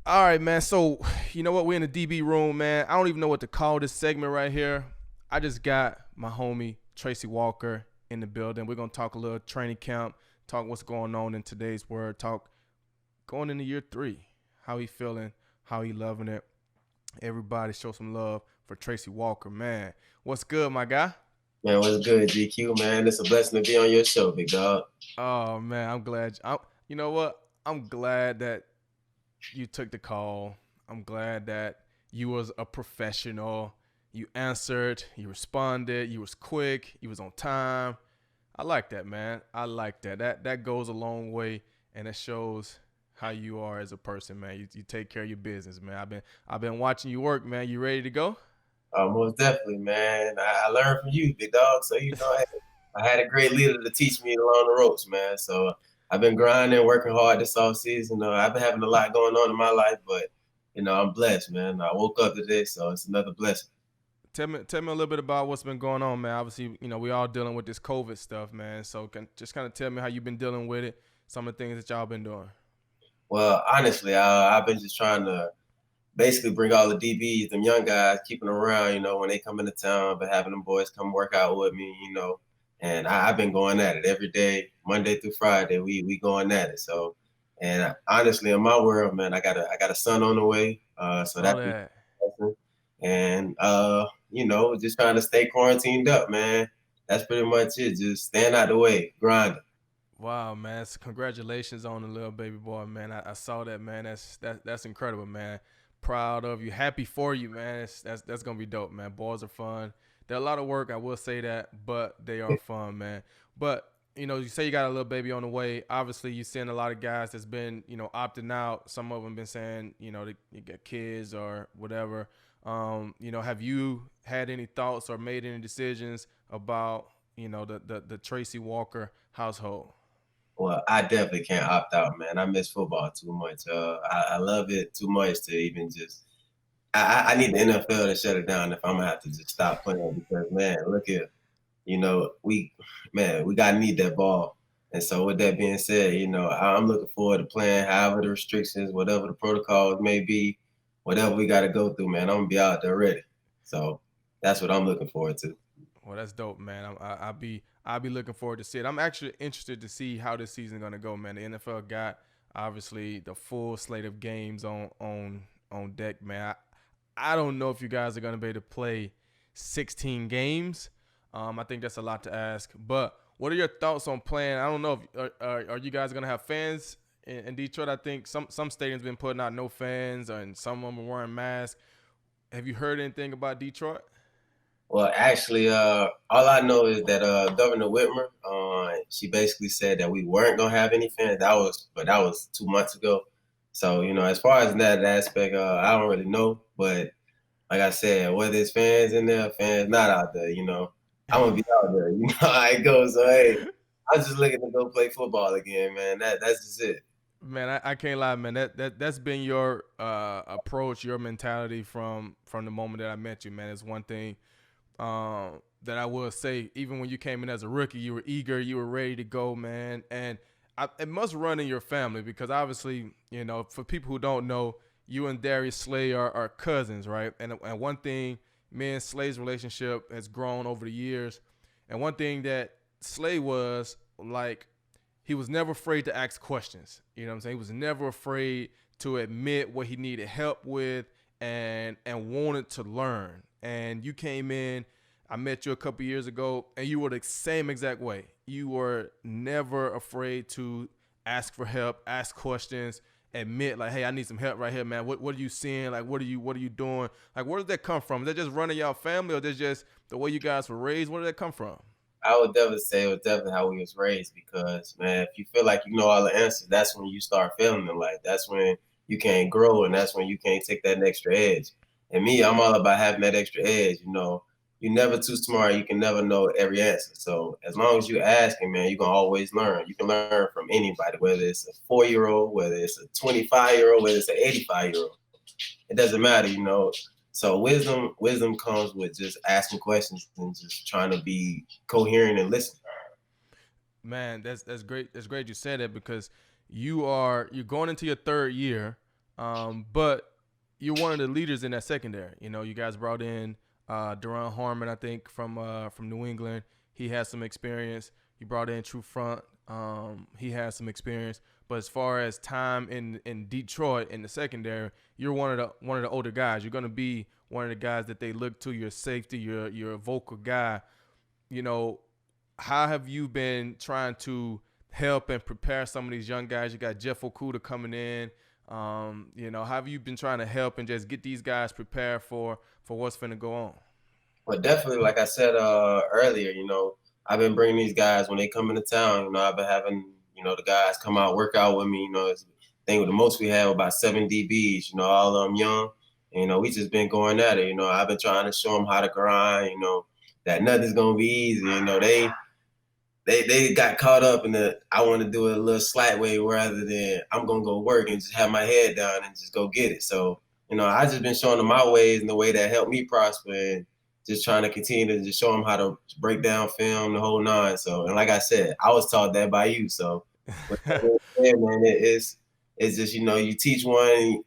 All right, man. So, you know what? We're in the DB room, man. I don't even know what to call this segment right here. I just got my homie, Tracy Walker, in the building. We're going to talk a little training camp, talk what's going on in today's world, talk going into year 3, how he feeling, how he loving it. Everybody show some love for Tracy Walker, man. What's good, my guy? Man, what's good, GQ, man? It's a blessing to be on your show, big dog. Oh, man, I'm glad. You know what? I'm glad that you took the call. I'm glad that you was a professional. You answered, you responded, you was quick, you was on time. I like that, man. I like that. That goes a long way, and it shows how you are as a person, man. You take care of your business, man. I've been watching you work, man. You ready to go? Most definitely, man. I learned from you, big dog. So, I had a great leader to teach me along the ropes, man. So, I've been grinding, working hard this off season. I've been having a lot going on in my life, but, I'm blessed, man. I woke up today, so it's another blessing. Tell me a little bit about what's been going on, man. Obviously, we all dealing with this COVID stuff, man. So just kind of tell me how you've been dealing with it, some of the things that y'all been doing. Well, honestly, I've been just trying to basically bring all the DBs, them young guys, keeping them around, when they come into town, but having them boys come work out with me, And I've been going at it every day, Monday through Friday. We going at it. So, and honestly, in my world, man, I got a son on the way. So Saw that's that. and just trying to stay quarantined up, man. That's pretty much it. Just stand out the way, grinding. Wow, man! Congratulations on the little baby boy, man. I saw that, man. That's incredible, man. Proud of you, happy for you, man. That's gonna be dope, man. Boys are fun. They're a lot of work, I will say that, but they are fun, man. But you say you got a little baby on the way. Obviously, you're seeing a lot of guys that's been, opting out. Some of them been saying, they get kids or whatever. Have you had any thoughts or made any decisions about, the Tracy Walker household? Well, I definitely can't opt out, man. I miss football too much. I love it too much to even just. I need the NFL to shut it down if I'm gonna have to just stop playing because man, look here, we gotta need that ball. And so with that being said, I'm looking forward to playing however the restrictions, whatever the protocols may be, whatever we gotta go through, man. I'm gonna be out there ready. So that's what I'm looking forward to. Well, that's dope, man. I'll be looking forward to see it. I'm actually interested to see how this season gonna go, man. The NFL got obviously the full slate of games on deck, man. I don't know if you guys are gonna be able to play 16 games. I think that's a lot to ask. But what are your thoughts on playing? I don't know if are you guys gonna have fans in Detroit? I think some stadiums been putting out no fans, and some of them are wearing masks. Have you heard anything about Detroit? Well, actually, all I know is that Governor Whitmer, she basically said that we weren't gonna have any fans. That was 2 months ago. So as far as that aspect, I don't really know. But like I said, whether it's fans in there, fans not out there, I'm gonna be out there. You know how it goes. So hey, I'm just looking to go play football again, man. That's just it. Man, I can't lie, man. That's been your approach, your mentality from the moment that I met you, man. It's one thing that I will say. Even when you came in as a rookie, you were eager, you were ready to go, man. And it must run in your family because obviously, for people who don't know, you and Darius Slay are cousins, right? And one thing, me and Slay's relationship has grown over the years. And one thing that Slay was like, he was never afraid to ask questions. You know what I'm saying? He was never afraid to admit what he needed help with and wanted to learn. And you came in, I met you a couple years ago, and you were the same exact way. You were never afraid to ask for help, ask questions, admit like, hey, I need some help right here, man. What are you seeing? Like, what are you doing? Like, where does that come from? Is that just running y'all family, or is just the way you guys were raised? Where did that come from? I would definitely say it was definitely how we was raised because man, if you feel like you know all the answers, that's when you start feeling it. Like that's when you can't grow and that's when you can't take that extra edge. And me, I'm all about having that extra edge. You're never too smart. You can never know every answer. So as long as you asking, man, you're gonna always learn. You can learn from anybody, whether it's a 4 year old, whether it's a 25-year old, whether it's an 85-year old. It doesn't matter. So wisdom comes with just asking questions and just trying to be coherent and listen. Man, that's great. That's great you said that because you're going into your third year. But you're one of the leaders in that secondary. You know, you guys brought in Deron Harmon, I think, from New England. He has some experience. You brought in True Front. He has some experience. But as far as time in Detroit in the secondary, you're one of the older guys. You're gonna be one of the guys that they look to. Your safety. You're a vocal guy. You know, how have you been trying to help and prepare some of these young guys? You got Jeff Okuda coming in. You know, how have you been trying to help and just get these guys prepared for what's finna go on? But definitely, like I said earlier, I've been bringing these guys when they come into town. I've been having the guys come out work out with me. I think the most we have about 7 DBs. All of them young. We just been going at it. I've been trying to show them how to grind. That nothing's gonna be easy. They got caught up in the I want to do it a little slight way rather than I'm gonna go work and just have my head down and just go get it. So I just been showing them my ways and the way that helped me prosper and just trying to continue to just show them how to break down film the whole nine. So and like I said, I was taught that by you. So with that being said, man, it's just you teach one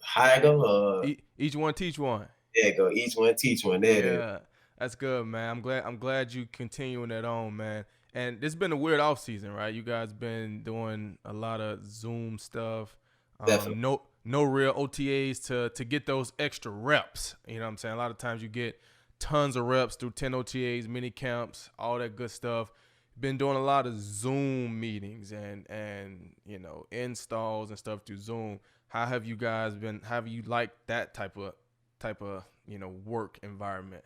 how I go. Each one teach one. There you go. Each one teach one. There it is. Yeah, that's good, man. I'm glad you continuing that on, man. And it's been a weird off season, right? You guys been doing a lot of Zoom stuff. Definitely. No real OTAs to get those extra reps. You know what I'm saying? A lot of times you get tons of reps through 10 OTAs, mini camps, all that good stuff. Been doing a lot of Zoom meetings and installs and stuff through Zoom. How have you guys been? How have you liked that type of work environment?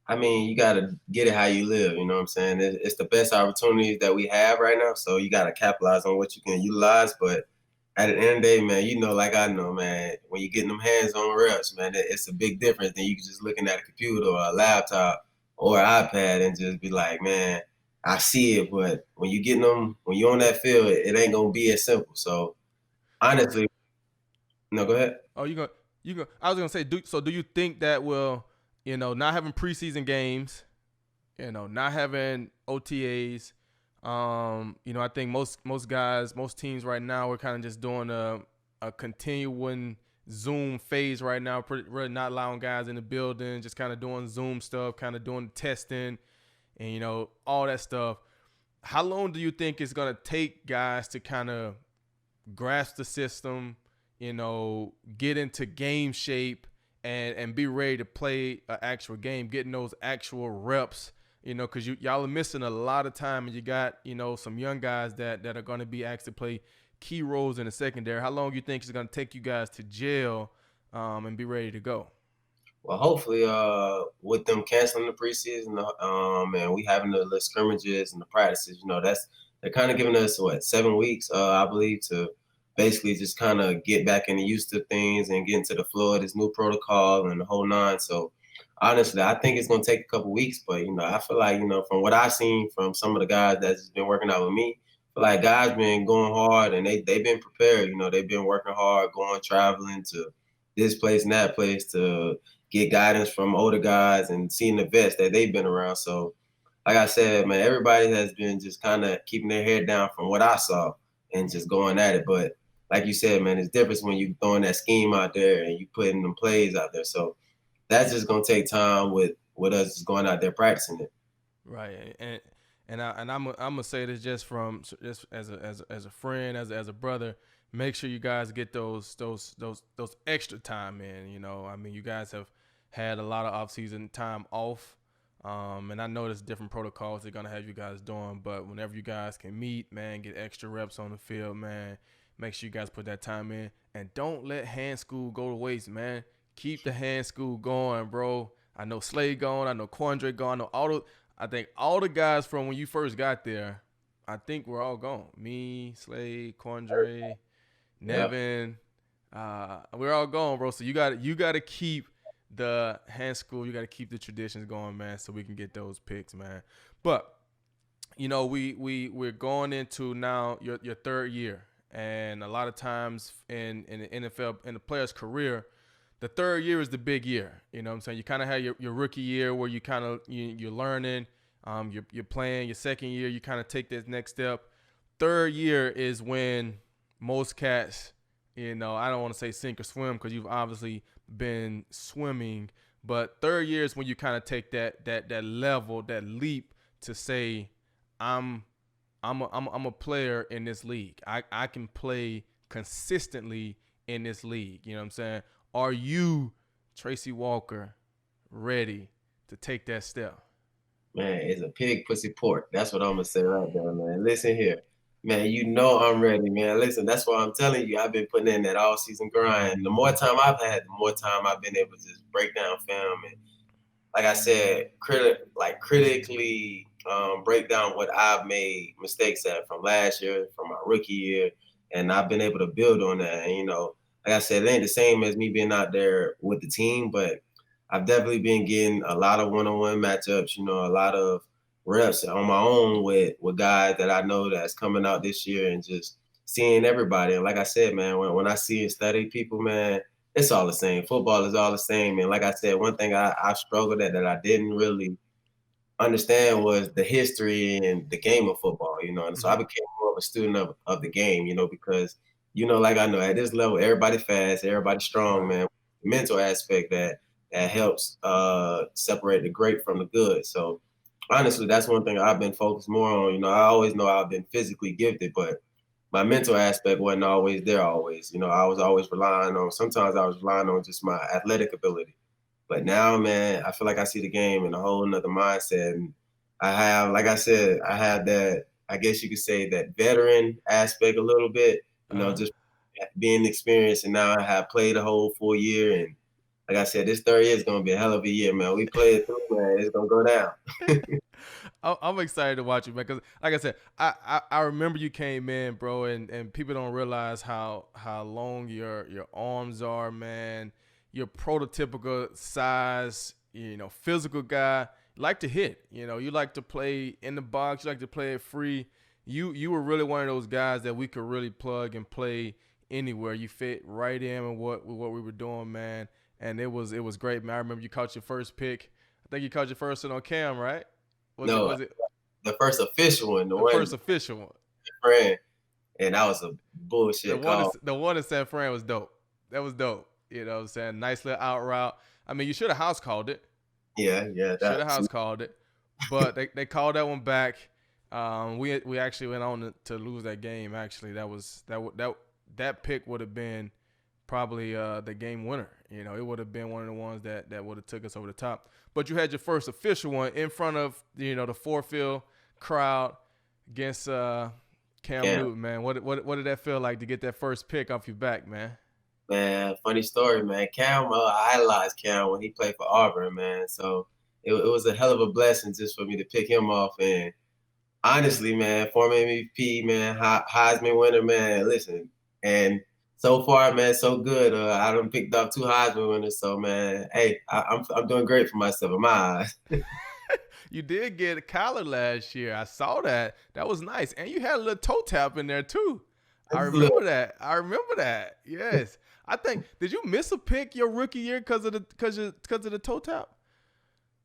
I mean, you gotta get it how you live. You know what I'm saying? It's the best opportunities that we have right now. So you gotta capitalize on what you can utilize. But at the end of the day, man, like I know, man, when you're getting them hands-on reps, man, it's a big difference than you just looking at a computer or a laptop or an iPad and just be like, man, I see it. But when you getting them, when you're on that field, it ain't gonna be as simple. So honestly, no, go ahead. Oh, you go. I was gonna say, do you think that will, not having preseason games, not having OTAs, I think most guys, most teams right now are kind of just doing a continuing Zoom phase right now, really not allowing guys in the building, just kind of doing Zoom stuff, kind of doing testing, and all that stuff. How long do you think it's gonna take guys to kind of grasp the system, get into game shape and be ready to play an actual game, getting those actual reps, because y'all are missing a lot of time and you got, some young guys that are going to be asked to play key roles in the secondary. How long do you think it's going to take you guys to gel and be ready to go? Well, hopefully, with them canceling the preseason, and we having the little scrimmages and the practices, they're kind of giving us 7 weeks, I believe, to basically just kind of get back into used to things and get into the flow of this new protocol and the whole nine. So, honestly, I think it's gonna take a couple weeks, but I feel like from what I've seen from some of the guys that's been working out with me, I feel like guys been going hard and they've been prepared. They've been working hard, going traveling to this place and that place to get guidance from older guys and seeing the vets that they've been around. So, like I said, man, everybody has been just kind of keeping their head down from what I saw and just going at it. But like you said, man, it's different when you throwing that scheme out there and you putting them plays out there. So that's just gonna take time with us just going out there practicing it. Right, and I'm gonna say this just as a friend, as a brother. Make sure you guys get those extra time in. I mean, you guys have had a lot of off season time off, and I know there's different protocols they're gonna have you guys doing. But whenever you guys can meet, man, get extra reps on the field, man. Make sure you guys put that time in, and don't let hand school go to waste, man. Keep the hand school going, bro. I know Slade gone. I know Quandre gone. I think all the guys from when you first got there, I think we're all gone. Me, Slade, Quandre, Yeah. Nevin, we're all gone, bro. So you got to keep the hand school. You got to keep the traditions going, man, so we can get those picks, man. But we're going into now your third year, and a lot of times in the NFL in the player's career, the third year is the big year. You know what I'm saying? You kind of have your rookie year where you kind of you're learning, you're playing. Your second year, you kind of take this next step. Third year is when most cats I don't want to say sink or swim because you've obviously been swimming, but third year is when you kind of take that level, that leap to say, I'm I'm a player in this league. I can play consistently in this league. You know what I'm saying? Are you, Tracy Walker, ready to take that step? Man, it's a pig pussy pork. That's what I'm gonna say right there, man. Listen here. Man, you know I'm ready, man. Listen, that's why I'm telling you, I've been putting in that all season grind. The more time I've had, the more time I've been able to just break down film and like I said, critically break down what I've made mistakes at from last year, from my rookie year, and I've been able to build on that. And like I said, it ain't the same as me being out there with the team, but I've definitely been getting a lot of one-on-one matchups. A lot of reps on my own with guys that I know that's coming out this year, and just seeing everybody. And like I said, man, when I see and study people, man, it's all the same. Football is all the same. And like I said, one thing I struggled at that I didn't really understand was the history and the game of football, And so I Mm-hmm. became more of a student of the game, because, like I know at this level, everybody fast, everybody strong, Right. man. The mental aspect that helps separate the great from the good. So honestly, that's one thing I've been focused more on. I always know I've been physically gifted, but my mental aspect wasn't always there always. I was always sometimes I was relying on just my athletic ability. But now, man, I feel like I see the game in a whole nother mindset. And I have, like I said, I have that, I guess you could say that veteran aspect a little bit, Uh-huh. just being experienced. And now I have played a whole full year. And like I said, this third year is going to be a hell of a year, man. We play it through, man. It's going to go down. I'm excited to watch you, man. Because, like I said, I remember you came in, bro, and people don't realize how long your arms are, man. You're prototypical size, physical guy. You like to hit, you like to play in the box. You like to play it free. You were really one of those guys that we could really plug and play anywhere. You fit right in with what we were doing, man. And it was great, man. I remember you caught your first pick. I think you caught your first one on cam, right? Was it No, was it the first official one, the the first one official one? friend, and that was a The bullshit one in, call. the one in San Fran was dope. That was dope. You know what I'm saying? Nice little out route. I mean, you should have house called it. Yeah, Should have that's house called it. But they called that one back. We actually went on to lose that game. Actually, that pick would have been probably the game winner. It would have been one of the ones that would have took us over the top. But you had your first official one in front of the Ford Field crowd against Cam Cam. Newton, man. What did that feel like to get that first pick off your back, man? Man, funny story, man. Cam, I idolized Cam when he played for Auburn, man. So it was a hell of a blessing just for me to pick him off. And honestly, man, former MVP, man, Heisman winner, man. Listen, and so far, man, so good. I done picked up 2 Heisman winners, so man, hey, I'm doing great for myself in my eyes. You did get a collar last year. I saw that. That was nice, and you had a little toe tap in there too. I Just a remember little, that. I remember that. Yes. I think did you miss a pick your rookie year because of the toe tap? I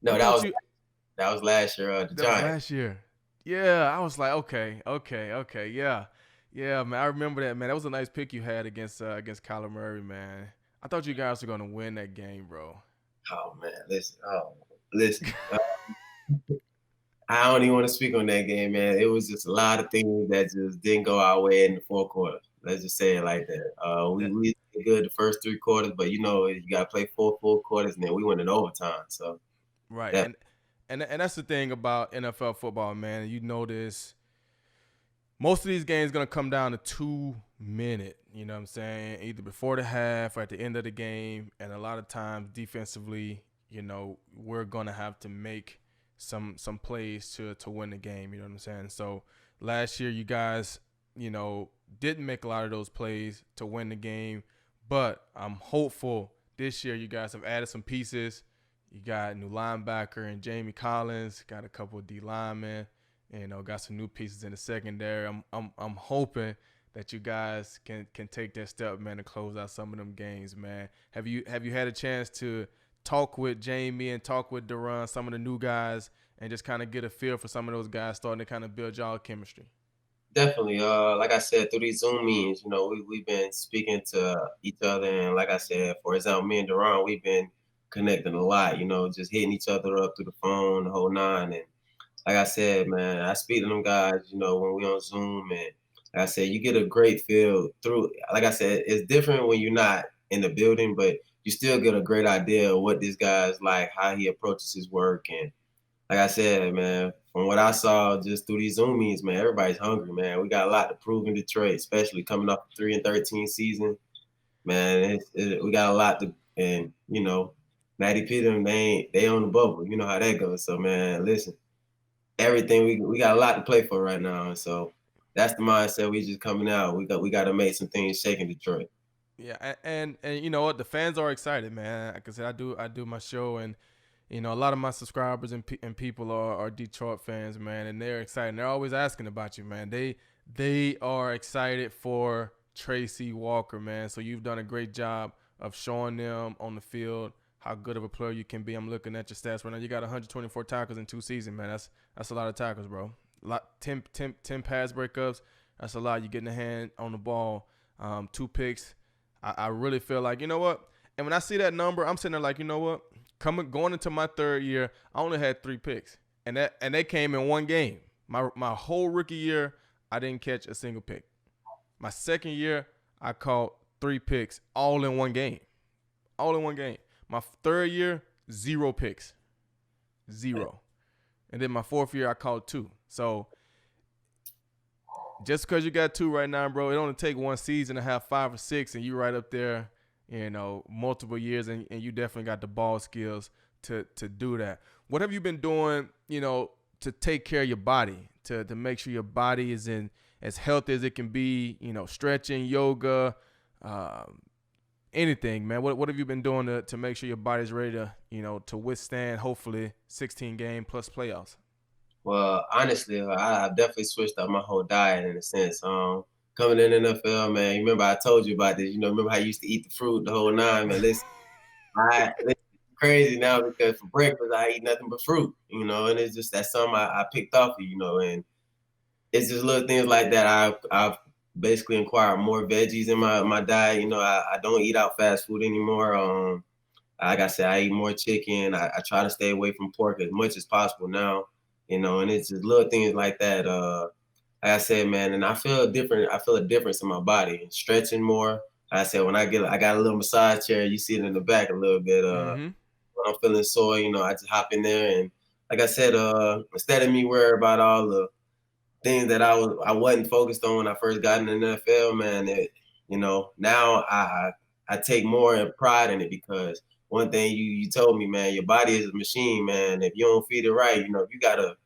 no, thought you that was last year. The that was Giants. last year. Yeah, I was like, okay, yeah, yeah, man. I remember that, man. That was a nice pick you had against Kyler Murray, man. I thought you guys were gonna win that game, bro. Oh man, listen. I don't even want to speak on that game, man. It was just a lot of things that just didn't go our way in the fourth quarter. Let's just say it like that. That We did good the first 3 quarters, but you got to play 4 full quarters, and then we went in overtime. So right, that and that's the thing about NFL football, man. You know this. Most of these games gonna come down to 2 minute. You know what I'm saying? Either before the half or at the end of the game. And a lot of times defensively, we're gonna have to make some plays to win the game. You know what I'm saying? So last year you guys, didn't make a lot of those plays to win the game. But I'm hopeful this year you guys have added some pieces. You got a new linebacker and Jamie Collins, got a couple of D linemen. Got some new pieces in the secondary. I'm hoping that you guys can take that step, man, to close out some of them games, man. Have you had a chance to talk with Jamie and talk with Duran, some of the new guys, and just kind of get a feel for some of those guys starting to kind of build y'all chemistry? Definitely. Like I said, through these Zoom meetings, we've been speaking to each other, and like I said, for example, me and Duran, we've been connecting a lot. Just hitting each other up through the phone, the whole nine. And like I said, man, I speak to them guys. When we on Zoom, and like I said, you get a great feel through. Like I said, it's different when you're not in the building, but you still get a great idea of what this guy's like, how he approaches his work, and like I said, man, from what I saw just through these Zoom meetings, man, everybody's hungry, man. We got a lot to prove in Detroit, especially coming off the 3-13 season. Man, we got a lot to, and Natty Peter, they on the bubble. You know how that goes. So man, listen, everything we got a lot to play for right now. And so that's the mindset we just coming out. We got to make some things shake in Detroit. Yeah, and you know what? The fans are excited, man. Like I said, I do my show, and a lot of my subscribers and people are Detroit fans, man, and they're excited. They're always asking about you, man. They are excited for Tracy Walker, man. So you've done a great job of showing them on the field how good of a player you can be. I'm looking at your stats right now. You got 124 tackles in 2 seasons, man. That's a lot of tackles, bro. 10 pass breakups. That's a lot. You getting a hand on the ball. 2 picks. I really feel like, you know what? And when I see that number, I'm sitting there like, you know what? Going into my third year, I only had 3 picks, and they came in one game. My whole rookie year, I didn't catch a single pick. My second year, I caught 3 picks, all in one game. All in one game. My third year, 0 picks. 0. And then my fourth year, I caught 2. So just because you got 2 right now, bro, it only take one season to have 5 or 6, and you right up there, multiple years, and you definitely got the ball skills to do that. What have you been doing, to take care of your body, to make sure your body is in as healthy as it can be, stretching, yoga, anything, man? What have you been doing to make sure your body's ready to withstand, hopefully, 16 game plus playoffs? Well, honestly, I've definitely switched up my whole diet in a sense. Coming in the NFL, man, you remember I told you about this. Remember how I used to eat the fruit the whole nine, man. Listen, crazy now because for breakfast I eat nothing but fruit, and it's just that's something I picked off of, and it's just little things like that. I've basically inquired more veggies in my diet. I don't eat out fast food anymore. Like I said, I eat more chicken. I try to stay away from pork as much as possible now, and it's just little things like that. Like I said, man, and I feel different. I feel a difference in my body. Stretching more. Like I said, I got a little massage chair. You see it in the back a little bit. Mm-hmm. When I'm feeling sore, I just hop in there, and like I said, instead of me worrying about all the things that I wasn't focused on when I first got in the NFL, man, now I take more pride in it because one thing you told me, man, your body is a machine, man. If you don't feed it right, if you got a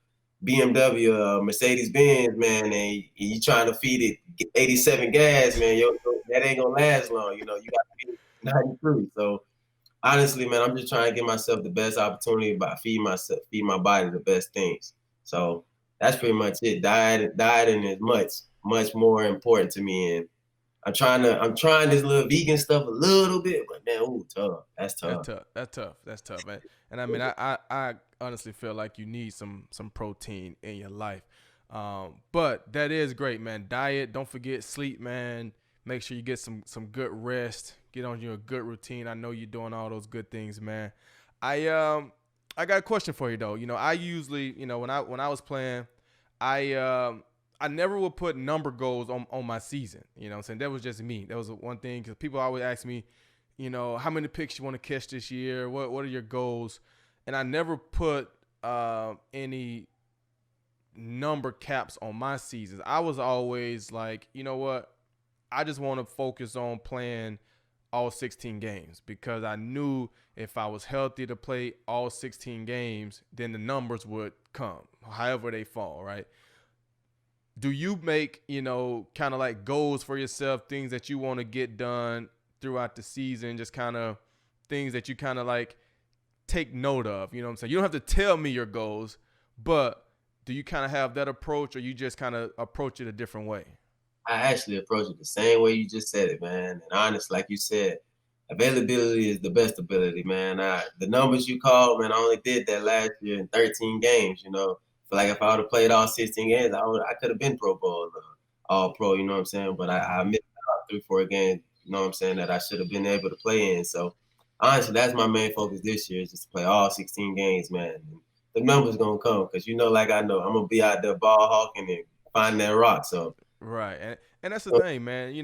BMW, Mercedes Benz, man, and you trying to feed it 87 gas, man, that ain't gonna last long. You got to feed it 93. So honestly, man, I'm just trying to give myself the best opportunity by feed my body the best things. So that's pretty much it. Dieting is much more important to me, and I'm trying this little vegan stuff a little bit, but man, ooh, tough. That's That's tough. tough. That's tough. That's tough, man. And I mean, I honestly feel like you need some protein in your life. But that is great, man. Diet. Don't forget sleep, man. Make sure you get some good rest. Get on your good routine. I know you're doing all those good things, man. I got a question for you though. I usually, when I was playing, I never would put number goals on my season. You know what I'm saying? That was just me. That was one thing because people always ask me, how many picks you want to catch this year? What are your goals? And I never put any number caps on my seasons. I was always like, you know what? I just want to focus on playing all 16 games because I knew if I was healthy to play all 16 games, then the numbers would come, however they fall, right? Do you make, kind of like goals for yourself, things that you want to get done throughout the season, just kind of things that you kind of like take note of? You know what I'm saying? You don't have to tell me your goals, but do you kind of have that approach or you just kind of approach it a different way? I actually approach it the same way you just said it, man. And honestly, like you said, availability is the best ability, man. The numbers you called, man, I only did that last year in 13 games. Feel like if I would have played all 16 games, I could have been Pro Bowl. all pro, you know what I'm saying? But I missed out 3, 4 games, you know what I'm saying, that I should have been able to play in. So honestly, that's my main focus this year is just to play all 16 games, man. And the numbers gonna come because like I know, I'm gonna be out there ball hawking and finding that rock. So Right, and that's the thing, man.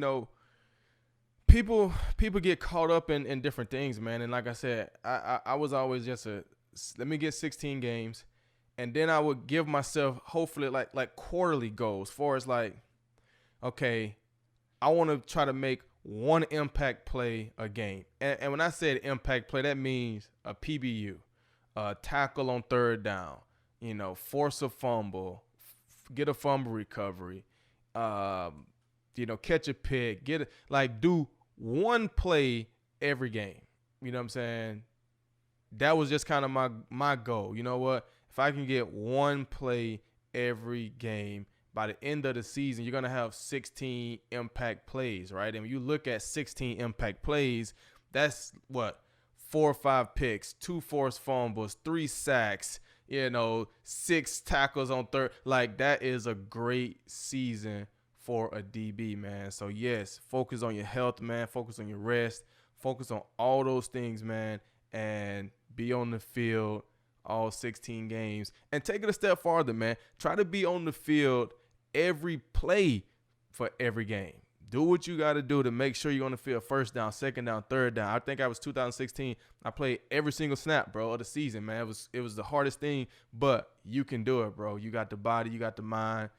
People get caught up in different things, man. And like I said, I was always just let me get 16 games, and then I would give myself hopefully like quarterly goals, for as like, okay, I want to try to make one impact play a game. And when I said impact play, that means a PBU, a tackle on third down, force a fumble, get a fumble recovery, catch a pick, do one play every game. You know what I'm saying? That was just kind of my goal. You know what? If I can get one play every game, by the end of the season, you're going to have 16 impact plays, right? And when you look at 16 impact plays, that's what? 4 or 5 picks, 2 forced fumbles, 3 sacks, 6 tackles on third. Like, that is a great season for a DB, man. So, yes, focus on your health, man. Focus on your rest. Focus on all those things, man, and be on the field all 16 games. And take it a step farther, man. Try to be on the field every play for every game. Do what you got to do to make sure you're on the field first down, second down, third down. I think I was 2016. I played every single snap, bro, of the season, man. It was the hardest thing, but you can do it, bro. You got the body, you got the mind.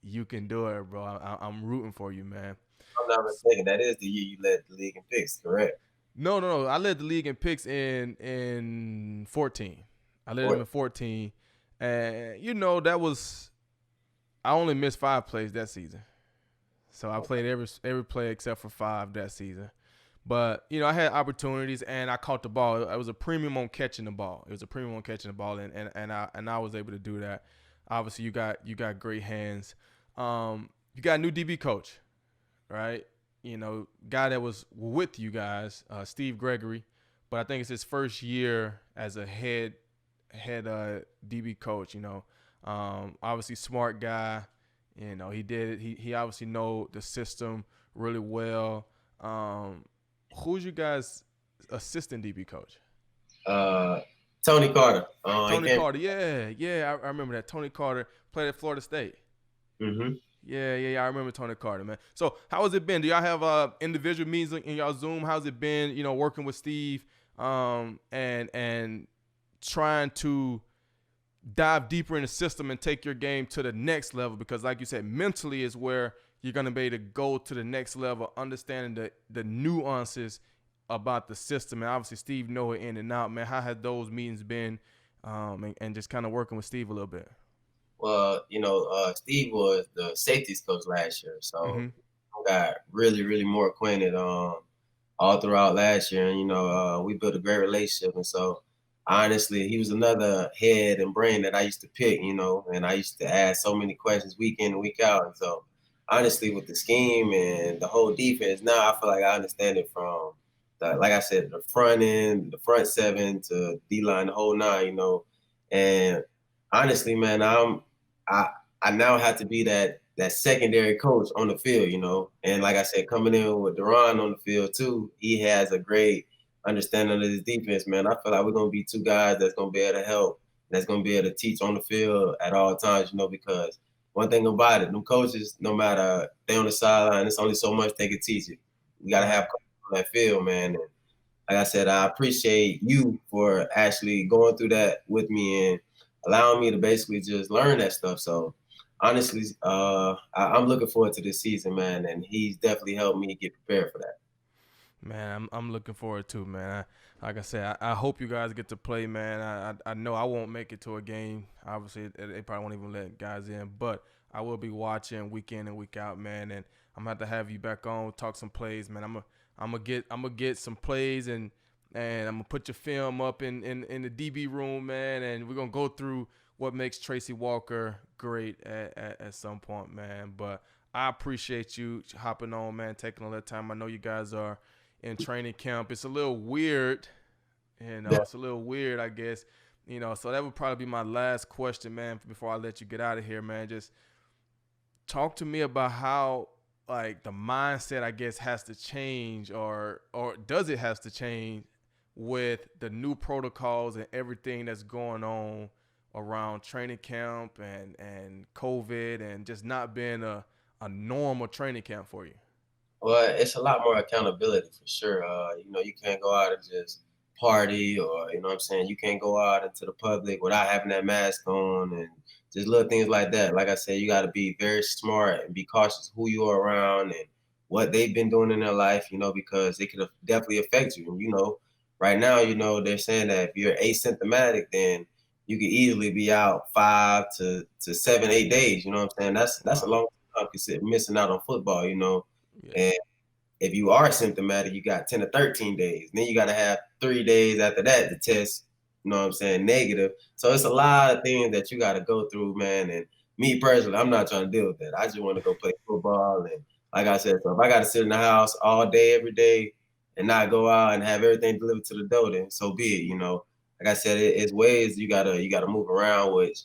You can do it, bro. I'm rooting for you, man. I'm not mistaken. That is the year you led the league in picks, correct? No. I led the league in picks in 14. I led them in 14. And, that was – I only missed 5 plays that season. So I played every play except for 5 that season. But, I had opportunities and I caught the ball. I was a premium on catching the ball. It was a premium on catching the ball, and I was able to do that. Obviously, you got great hands. You got a new DB coach, right? Guy that was with you guys, Steve Gregory. But I think it's his first year as a head DB coach, obviously smart guy. He did it. He obviously know the system really well. Who's you guys' assistant DB coach? Tony Carter. Tony Carter. Yeah. I remember that. Tony Carter played at Florida State. Mm-hmm. Yeah. I remember Tony Carter, man. So how has it been? Do y'all have individual meetings in y'all Zoom? How's it been? Working with Steve, and trying to dive deeper in the system and take your game to the next level, because like you said, mentally is where you're going to be able to go to the next level, understanding the nuances about the system. And obviously Steve know it in and out, man. How had those meetings been, and just kind of working with Steve a little bit? Well, Steve was the safeties coach last year, so got really, really more acquainted all throughout last year, and we built a great relationship. And so honestly, he was another head and brain that I used to pick, and I used to ask so many questions week in and week out. And so honestly, with the scheme and the whole defense, now I feel like I understand it from like I said, the front end, the front 7 to D line, the whole 9, and honestly, man, I now have to be that secondary coach on the field, and like I said, coming in with Duran on the field too, he has a great understanding of his defense, man. I feel like we're gonna be 2 guys that's gonna be able to help, that's gonna be able to teach on the field at all times, because one thing about it, them coaches, no matter they on the sideline, it's only so much they can teach you. You gotta have on that field, man. And like I said, I appreciate you for actually going through that with me and allowing me to basically just learn that stuff. So honestly, I'm looking forward to this season, man, and he's definitely helped me get prepared for that. Man, I'm looking forward to, man. Like I said, I hope you guys get to play, man. I know I won't make it to a game. Obviously, they probably won't even let guys in, but I will be watching week in and week out, man. And I'm gonna have you back on, talk some plays, man. I'm gonna get some plays, and I'm gonna put your film up in the DB room, man. And we're gonna go through what makes Tracy Walker great at some point, man. But I appreciate you hopping on, man, taking all that time. I know you guys are in training camp. It's a little weird, It's a little weird, I guess, So that would probably be my last question, man, before I let you get out of here, man. Just talk to me about how like the mindset I guess has to change, or does it has to change with the new protocols and everything that's going on around training camp and COVID and just not being a normal training camp for you. Well, it's a lot more accountability for sure. You can't go out and just party or, you know what I'm saying? You can't go out into the public without having that mask on and just little things like that. Like I said, you got to be very smart and be cautious who you are around and what they've been doing in their life, because it could definitely affect you. And, right now, they're saying that if you're asymptomatic, then you could easily be out 5 to 7, 8 days. You know what I'm saying? That's a Wow. long time consider missing out on football. Yeah. And if you are symptomatic, you got 10 to 13 days. Then you got to have 3 days after that to test, negative. So it's a lot of things that you got to go through, man. And me personally, I'm not trying to deal with that. I just want to go play football. And like I said, so if I got to sit in the house all day, every day, and not go out and have everything delivered to the door, then so be it. Like I said, it's ways you gotta move around, which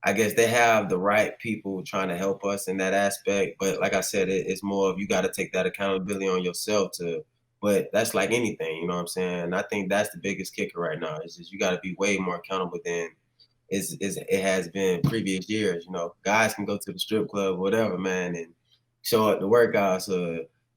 I guess they have the right people trying to help us in that aspect. But like I said, it's more of you got to take that accountability on yourself to. But that's like anything, you know what I'm saying? I think that's the biggest kicker right now. Is just you got to be way more accountable than it has been previous years. Guys can go to the strip club, whatever, man, and show up the workouts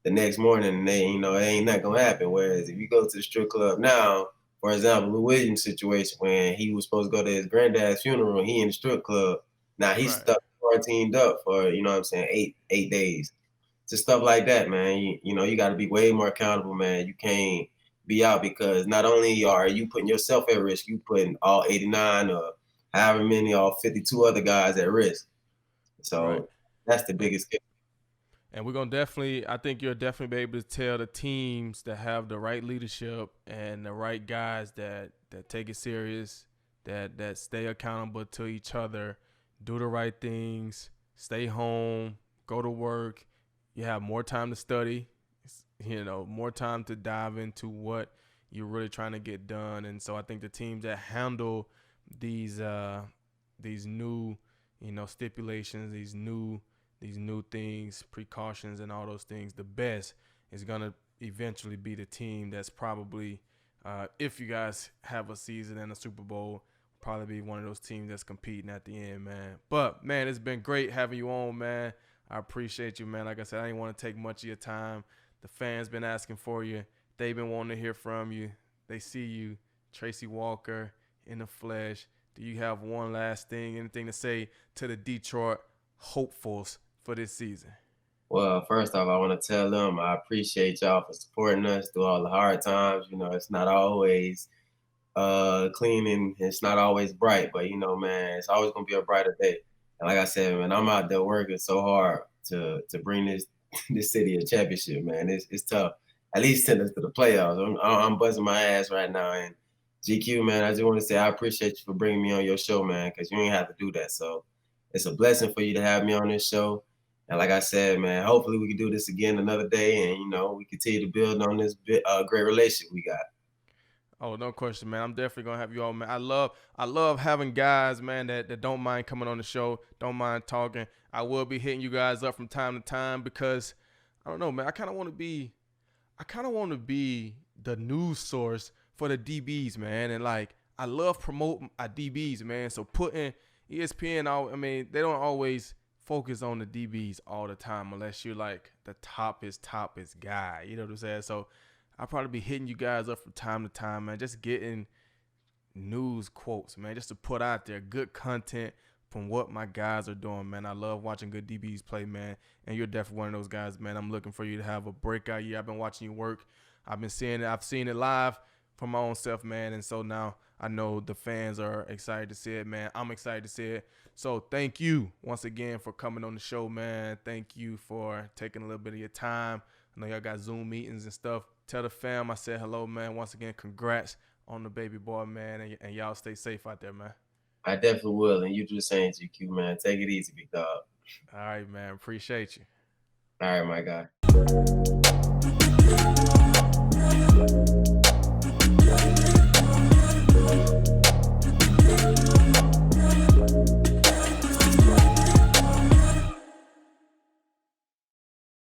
the next morning, and it ain't not gonna happen. Whereas if you go to the strip club now, for example, Lou Williams' situation when he was supposed to go to his granddad's funeral and he in the strip club. Now he's Right. stuck quarantined up for, what I'm saying, eight days. Just stuff like that, man. You got to be way more accountable, man. You can't be out because not only are you putting yourself at risk, you putting all 89 or however many, all 52 other guys at risk. Right. So that's the And biggest kicker. and we're gonna definitely, I think you'll definitely be able to tell the teams that have the right leadership and the right guys that take it serious, that stay accountable to each other, do the right things, stay home, go to work. You have more time to study, more time to dive into what you're really trying to get done. And so I think the teams that handle these these new, stipulations, these new things, precautions, and all those things, the best is gonna eventually be the team that's probably, if you guys have a season and a Super Bowl, probably be one of those teams that's competing at the end, man. But man, it's been great having you on, man. I appreciate you, man. Like I said, I didn't want to take much of your time. The fans been asking for you. They've been wanting to hear from you. They see you, Tracy Walker, in the flesh. Do you have one last thing, anything to say to the Detroit hopefuls for this season? Well, first off, I want to tell them I appreciate y'all for supporting us through all the hard times. It's not always clean and it's not always bright, but man, it's always gonna be a brighter day. And like I said, man, I'm out there working so hard to bring this this city a championship, man. It's tough. At least send us to the playoffs. I'm buzzing my ass right now. And GQ, man, I just want to say I appreciate you for bringing me on your show, man, because you ain't have to do that. So it's a blessing for you to have me on this show. And like I said, man, hopefully we can do this again another day, and we continue to build on this great relationship we got. Oh, no question, man. I'm definitely gonna have you all, man. I love having guys, man, that don't mind coming on the show, don't mind talking. I will be hitting you guys up from time to time because I don't know, man. I kind of want to be the news source for the DBs, man. And like I love promoting our DBs, man. So putting ESPN out, I mean, they don't always focus on the DBs all the time unless you're like the toppest guy. You know what I'm saying? So I'll probably be hitting you guys up from time to time, man. Just getting news quotes, man, just to put out there good content from what my guys are doing, man. I love watching good DBs play, man. And you're definitely one of those guys, man. I'm looking for you to have a breakout year. I've been watching you work. I've been seeing it. I've seen it live for my own self, man. And so now I know the fans are excited to see it, man. I'm excited to see it. So thank you once again for coming on the show, man. Thank you for taking a little bit of your time. I know y'all got Zoom meetings and stuff. Tell the fam I said hello, man. Once again, congrats on the baby boy, man. And y'all stay safe out there, man. I definitely will, and you do the same, GQ, man. Take it easy, big dog. All right, man. Appreciate you. All right, my guy.